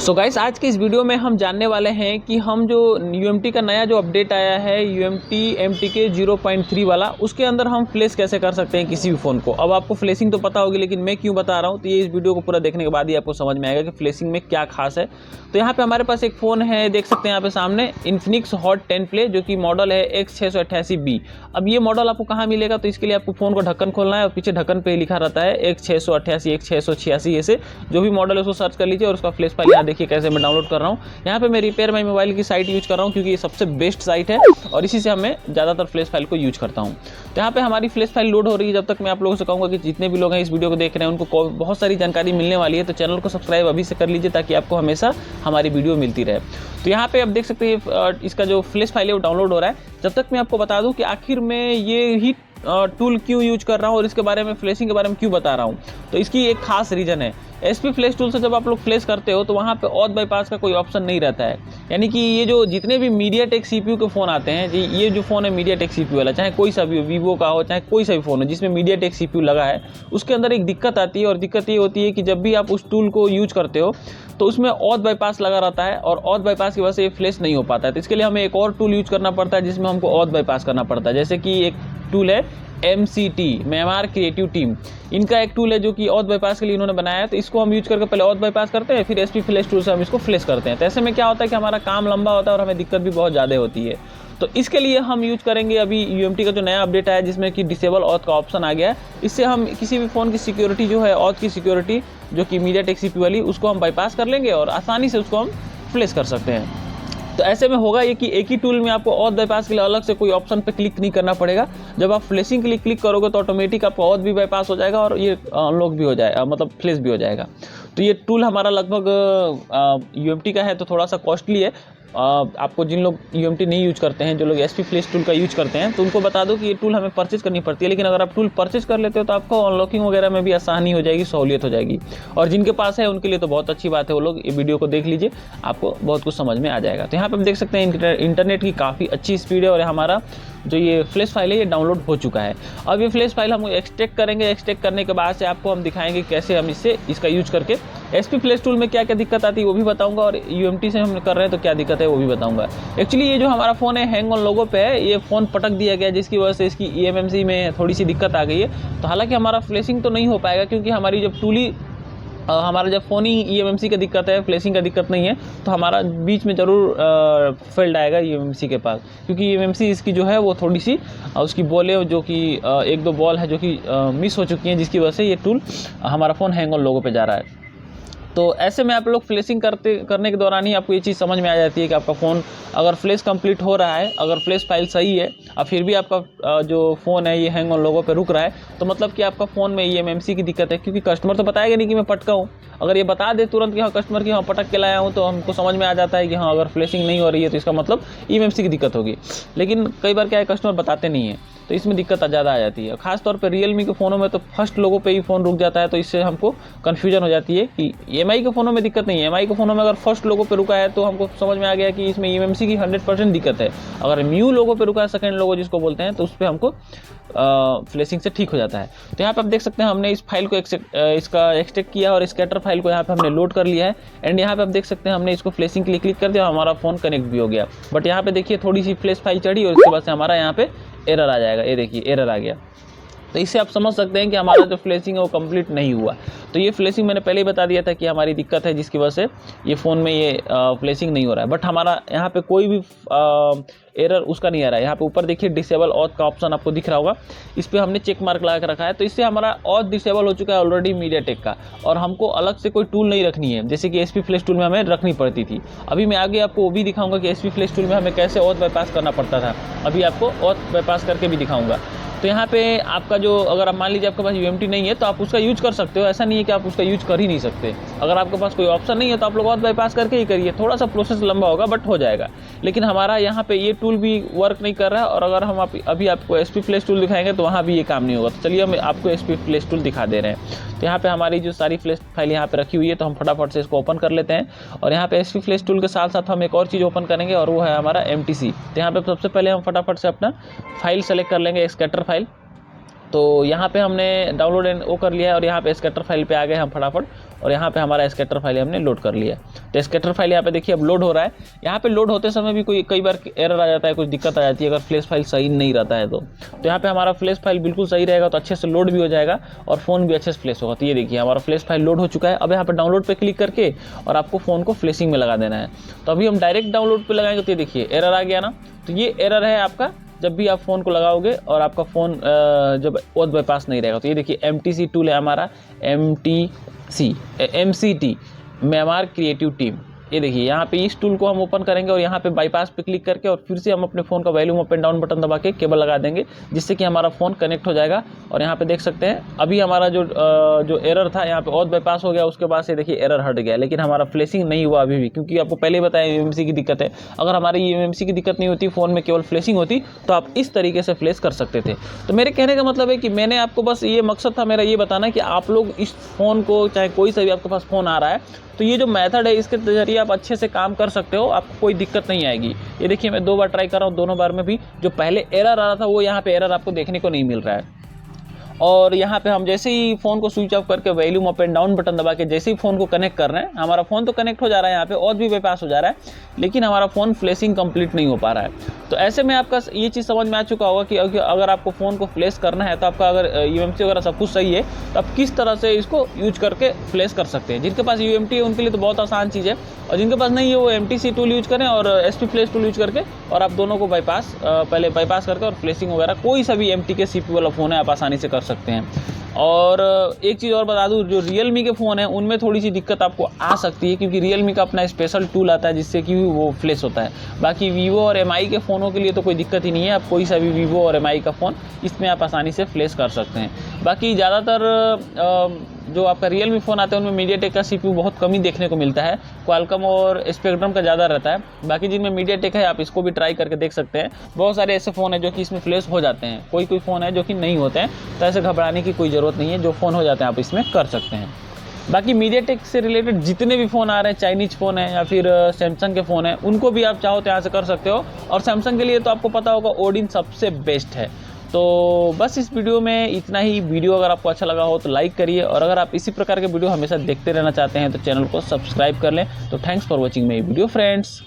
So guys, आज की इस वीडियो में हम जानने वाले हैं कि हम जो UMT का नया जो अपडेट आया है UMT MTK 0.3 वाला, उसके अंदर हम फ्लैश कैसे कर सकते हैं किसी भी फ़ोन को। अब आपको फ्लैशिंग तो पता होगी, लेकिन मैं क्यों बता रहा हूँ तो ये इस वीडियो को पूरा देखने के बाद ही आपको समझ में आएगा कि फ्लैशिंग में क्या खास है। तो यहाँ पे हमारे पास एक फ़ोन है, देख सकते हैं यहाँ पे सामने Infinix Hot 10 Play, जो कि मॉडल है X688B। अब ये मॉडल आपको कहाँ मिलेगा, तो इसके लिए आपको फ़ोन को ढक्कन खोलना है और पीछे ढक्कन पे लिखा रहता है X688 X686, ऐसे जो भी मॉडल है उसको सर्च कर लीजिए और उसका फ्लैश फाइल यहाँ देखिए कैसे मैं डाउनलोड कर रहा हूँ। यहाँ पे मैं रिपेयर माई मोबाइल की साइट यूज कर रहा हूँ, क्योंकि ये सबसे बेस्ट साइट है और इसी से हमें ज़्यादातर फ्लैश फाइल को यूज करता हूँ। तो यहाँ पे हमारी फ्लैश फाइल लोड हो रही है। जब तक मैं आप लोगों से कहूँगा कि जितने भी लोग हैं इस वीडियो को देख रहे हैं उनको बहुत सारी जानकारी मिलने वाली है, तो चैनल को सब्सक्राइब अभी से कर लीजिए ताकि आपको हमेशा हमारी वीडियो मिलती रहे। तो यहाँ पे आप देख सकते हैं इसका जो फ्लैश फाइल है वो डाउनलोड हो रहा है। जब तक मैं आपको बता दूँ कि आखिर मैं ये ही टूल क्यों यूज कर रहा हूँ और इसके बारे में, फ्लैशिंग के बारे में क्यों बता रहा हूँ, तो इसकी एक खास रीज़न है। SP फ्लैश टूल से जब आप लोग फ्लैश करते हो तो वहाँ पे ऑथ बाईपास का कोई ऑप्शन नहीं रहता है। यानी कि ये जो जितने भी MediaTek CPU के फ़ोन आते हैं, ये जो फ़ोन है MediaTek CPU वाला, चाहे कोई सा भी हो, वीवो का हो, चाहे कोई सा भी फ़ोन हो जिसमें MediaTek CPU लगा है, उसके अंदर एक दिक्कत आती है। और दिक्कत ये होती है कि जब भी आप उस टूल को यूज करते हो तो उसमें ऑथ बाईपास लगा रहता है और ऑथ बाईपास की वजह से ये फ्लैश नहीं हो पाता है। तो इसके लिए हमें एक और टूल यूज करना पड़ता है जिसमें हमको ऑथ बाईपास करना पड़ता है। जैसे कि एक टूल है MCT, म्यांमार क्रिएटिव टीम, इनका एक टूल है जो कि ऑथ बाईपास के लिए इन्होंने बनाया है। तो इसको हम यूज करके पहले ऑथ बाईपास करते हैं, फिर SP फ्लैश टूल से हम इसको फ्लैश करते हैं। तो ऐसे में क्या होता है कि हमारा काम लंबा होता है और हमें दिक्कत भी बहुत ज़्यादा होती है। तो इसके लिए हम यूज करेंगे अभी UMT का जो नया अपडेट आया जिसमें कि डिसेबल ऑथ का ऑप्शन आ गया है। इससे हम किसी भी फ़ोन की सिक्योरिटी जो है, ऑथ की सिक्योरिटी जो कि MediaTek CPU वाली, उसको हम बाईपास कर लेंगे और आसानी से उसको हम फ्लैश कर सकते हैं। तो ऐसे में होगा ये कि एक ही टूल में आपको ऑथ बाईपास के लिए अलग से कोई ऑप्शन पे क्लिक नहीं करना पड़ेगा। जब आप फ्लैशिंग के लिए क्लिक करोगे तो ऑटोमेटिक आपका ऑथ भी बाईपास हो जाएगा और ये अनलॉक भी हो जाएगा, मतलब फ्लैश भी हो जाएगा। तो ये टूल हमारा लगभग UMT का है, तो थोड़ा सा कॉस्टली है। आपको जिन लोग UMT नहीं यूज करते हैं, जो लोग SP फ्लैश टूल का यूज करते हैं, तो उनको बता दो कि ये टूल हमें परचेज करनी पड़ती है। लेकिन अगर आप टूल परचेज कर लेते हो तो आपको अनलॉकिंग वगैरह में भी आसानी हो जाएगी, सहूलियत हो जाएगी। और जिनके पास है उनके लिए तो बहुत अच्छी बात है, वो लोग ये वीडियो को देख लीजिए, आपको बहुत कुछ समझ में आ जाएगा। तो यहाँ पर आप देख सकते हैं इंटरनेट की काफ़ी अच्छी स्पीड है और हमारा जो ये फ्लैश फाइल है ये डाउनलोड हो चुका है। अब ये फ्लैश फाइल हम एक्सट्रैक्ट करेंगे। एक्सट्रैक्ट करने के बाद से आपको हम दिखाएंगे कैसे हम इसका यूज करके SP फ्लैश टूल में क्या क्या दिक्कत आती है वो भी बताऊंगा, और UMT से हम कर रहे हैं तो क्या दिक्कत है वो भी बताऊंगा। एक्चुअली ये जो हमारा फ़ोन है हैंग ऑन लोगो पे है, ये फ़ोन पटक दिया गया जिसकी वजह से इसकी eMMC में थोड़ी सी दिक्कत आ गई है। तो हालांकि हमारा फ्लैशिंग तो नहीं हो पाएगा, क्योंकि हमारी जब टूल ही हमारा जब फ़ोन ही eMMC का दिक्कत है, फ्लैशिंग का दिक्कत नहीं है, तो हमारा बीच में ज़रूर फेल्ड आएगा eMMC के पास, क्योंकि eMMC इसकी जो है वो थोड़ी सी उसकी बॉलें जो कि एक दो बॉल है जो कि मिस हो चुकी हैं, जिसकी वजह से ये टूल हमारा फ़ोन हैंग ऑन लोगो पे जा रहा है। तो ऐसे में आप लोग फ्लैशिंग करने के दौरान ही आपको ये चीज़ समझ में आ जाती है कि आपका फ़ोन अगर फ्लैश कंप्लीट हो रहा है, अगर फ्लैश फाइल सही है और फिर भी आपका जो फ़ोन है ये हैंग ऑन लोगो पे रुक रहा है, तो मतलब कि आपका फ़ोन में eMMC की दिक्कत है। क्योंकि कस्टमर तो बताएगा नहीं कि मैं पटका हूँ। अगर ये बता दे तुरंत कि हाँ कस्टमर की हाँ पटक के लाया हूँ, तो हमको समझ में आ जाता है कि हाँ अगर फ्लैशिंग नहीं हो रही है तो इसका मतलब eMMC की दिक्कत होगी। लेकिन कई बार क्या है, कस्टमर बताते नहीं है, तो इसमें दिक्कत ज़्यादा आ जाती है। खासतौर पे Realme के फ़ोनों में तो फर्स्ट लोगों पे ही फ़ोन रुक जाता है, तो इससे हमको कन्फ्यूजन हो जाती है कि MI के फ़ोनों में दिक्कत नहीं है। MI के फ़ोनों में अगर फर्स्ट लोगों पे रुका है तो हमको समझ में आ गया कि इसमें eMMC की 100% दिक्कत है। अगर MIUI लोगों पे रुका है, सेकेंड लोगो जिसको बोलते हैं, तो उस पर हमको फ्लैशिंग से ठीक हो जाता है। तो यहाँ पे आप देख सकते हैं हमने इस फाइल को इसका एक्सट्रैक्ट किया और स्कैटर फाइल को यहाँ पे हमने लोड कर लिया है। एंड यहाँ पे आप देख सकते हैं हमने इसको फ्लैशिंग के लिए क्लिक कर दिया और हमारा फ़ोन कनेक्ट भी हो गया। बट यहाँ पे देखिए थोड़ी सी फ्लैश फाइल चढ़ी और उसके बाद से हमारा यहाँ पे एरर आ जाएगा। ये देखिए एरर आ गया। तो इससे आप समझ सकते हैं कि हमारा जो फ्लैशिंग है वो कंप्लीट नहीं हुआ। तो ये फ्लैशिंग मैंने पहले ही बता दिया था कि हमारी दिक्कत है, जिसकी वजह से ये फ़ोन में ये फ्लैशिंग नहीं हो रहा है। बट हमारा यहाँ पे कोई भी एरर उसका नहीं आ रहा है। यहाँ पे ऊपर देखिए डिसेबल ऑथ का ऑप्शन आपको दिख रहा होगा, इस पर हमने चेक मार्क लगा कर रखा है। तो इससे हमारा ऑथ डिसेबल हो चुका है ऑलरेडी MediaTek का, और हमको अलग से कोई टूल नहीं रखनी है, जैसे कि SP फ्लैश टूल में हमें रखनी पड़ती थी। अभी मैं आगे आपको वो भी दिखाऊंगा कि SP फ्लैश टूल में हमें कैसे ऑथ बाईपास करना पड़ता था। अभी आपको ऑथ बाईपास करके भी दिखाऊंगा। तो यहाँ पे आपका जो, अगर आप मान लीजिए आपके पास UMT नहीं है तो आप उसका यूज कर सकते हो। ऐसा नहीं है कि आप उसका यूज कर ही नहीं सकते। अगर आपके पास कोई ऑप्शन नहीं है तो आप लोग ऑथ बाईपास करके ही करिए। थोड़ा सा प्रोसेस लंबा होगा बट हो जाएगा। लेकिन हमारा यहाँ पे ये टूल भी वर्क नहीं कर रहा है, और अगर हम अभी आपको SP फ्लैश टूल दिखाएंगे तो वहाँ भी ये काम नहीं होगा। तो चलिए हम आपको SP फ्लैश टूल दिखा दे रहे हैं। तो यहाँ पे हमारी जो सारी फ्लैश फाइल यहाँ पे रखी हुई है, तो हम फटाफट से इसको ओपन कर लेते हैं। और यहाँ पे SP फ्लैश टूल के साथ साथ हम एक और चीज़ ओपन करेंगे, और वो है हमारा MTC। तो यहाँ पे सबसे पहले हम फटाफट से अपना फाइल सेलेक्ट कर लेंगे, स्कैटर फाइल। तो यहाँ पे हमने डाउनलोड एंड वो कर लिया है और यहाँ पे स्कैटर फाइल पे आ गए हम फटाफट, और यहाँ पे हमारा स्कैटर फाइल हमने लोड कर लिया। तो स्कैटर फाइल यहाँ पे देखिए अब लोड हो रहा है। यहाँ पे लोड होते समय भी कई बार एरर आ जाता है, कुछ दिक्कत आ जाती है अगर फ्लैश फाइल सही नहीं रहता है तो यहाँ पे हमारा फ्लैश फाइल बिल्कुल सही रहेगा तो अच्छे से लोड भी हो जाएगा और फ़ोन भी अच्छे से फ्लैश होगा। तो ये देखिए हमारा फ्लैश फाइल लोड हो चुका है। अब यहाँ पे डाउनलोड पे क्लिक करके और आपको फ़ोन को फ्लैशिंग में लगा देना है। तो अभी हम डायरेक्ट डाउनलोड पे लगाएंगे तो ये देखिए एरर आ गया ना। तो ये एरर है आपका जब भी आप फ़ोन को लगाओगे और आपका फ़ोन जब ओथ बाईपास नहीं रहेगा। तो ये देखिए MTC टूल है हमारा, MCT म्यांमार क्रिएटिव टीम। ये देखिए यहाँ पे इस टूल को हम ओपन करेंगे और यहाँ पे बाईपास पे क्लिक करके और फिर से हम अपने फ़ोन का volume up and down button दबा के केबल लगा देंगे, जिससे कि हमारा फ़ोन कनेक्ट हो जाएगा। और यहाँ पे देख सकते हैं अभी हमारा जो एरर था यहाँ पे ओथ बाईपास हो गया, उसके बाद से देखिए एरर हट गया, लेकिन हमारा फ्लैशिंग नहीं हुआ अभी भी, क्योंकि आपको पहले ही बताया UMC की दिक्कत है। अगर हमारी UMC की दिक्कत नहीं होती, फ़ोन में केवल फ्लैशिंग होती, तो आप इस तरीके से फ्लैश कर सकते थे। तो मेरे कहने का मतलब है कि मैंने आपको बस ये मकसद था मेरा ये बताना कि आप लोग इस फ़ोन को, चाहे कोई सा भी आपके पास फ़ोन आ रहा है, तो ये जो मेथड है इसके जरिए आप अच्छे से काम कर सकते हो, आपको कोई दिक्कत नहीं आएगी। ये देखिए मैं 2 बार ट्राई कर रहा हूँ, दोनों बार में भी जो पहले एरर आ रहा था वो यहाँ पे एरर आपको देखने को नहीं मिल रहा है। और यहाँ पे हम जैसे ही फ़ोन को स्विच ऑफ करके volume up and down button दबा के जैसे ही फ़ोन को कनेक्ट कर रहे हैं, हमारा फ़ोन तो कनेक्ट हो जा रहा है, यहाँ पे और भी बाईपास हो जा रहा है, लेकिन हमारा फ़ोन फ्लैशिंग कंप्लीट नहीं हो पा रहा है। तो ऐसे में आपका ये चीज़ समझ में आ चुका होगा कि अगर आपको फ़ोन को फ्लैश करना है तो आपका अगर UMC वगैरह सब कुछ सही है तो आप किस तरह से इसको यूज करके फ्लैश कर सकते हैं। जिनके पास UMT है उनके लिए तो बहुत आसान चीज़ है, और जिनके पास नहीं है वो MTC टूल यूज करें और SP फ्लैश टूल यूज करके और आप दोनों को पहले बाईपास करके और फ्लैशिंग वगैरह कोई सा भी MT के CPU वाला फ़ोन है आप आसानी से कर सकते हैं। और एक चीज़ और बता दूँ, जो Realme के फ़ोन है उनमें थोड़ी सी दिक्कत आपको आ सकती है, क्योंकि Realme का अपना स्पेशल टूल आता है जिससे कि वो फ्लैश होता है। बाकी Vivo और MI के फ़ोनों के लिए तो कोई दिक्कत ही नहीं है, आप कोई सा भी Vivo और MI का फ़ोन इसमें आप आसानी से फ्लैश कर सकते हैं। बाकी ज़्यादातर जो आपका Realme फ़ोन आते हैं उनमें MediaTek का CPU बहुत कम ही देखने को मिलता है, Qualcomm और Spectrum का ज़्यादा रहता है। बाकी जिनमें MediaTek है आप इसको भी ट्राई करके देख सकते हैं। बहुत सारे ऐसे फ़ोन हैं जो कि इसमें फ्लैश हो जाते हैं, कोई फ़ोन है जो कि नहीं होते हैं, तो ऐसे घबराने की कोई ज़रूरत नहीं है, जो फ़ोन हो जाते हैं आप इसमें कर सकते हैं। बाकी MediaTek से रिलेटेड जितने भी फ़ोन आ रहे हैं, चाइनीज़ फ़ोन है या फिर सैमसंग के फ़ोन है, उनको भी आप चाहो तो यहाँ से कर सकते हो। और सैमसंग के लिए तो आपको पता होगा ओडिन सबसे बेस्ट है। तो बस इस वीडियो में इतना ही। वीडियो अगर आपको अच्छा लगा हो तो लाइक करिए, और अगर आप इसी प्रकार के वीडियो हमेशा देखते रहना चाहते हैं तो चैनल को सब्सक्राइब कर लें। तो thanks for watching my video friends.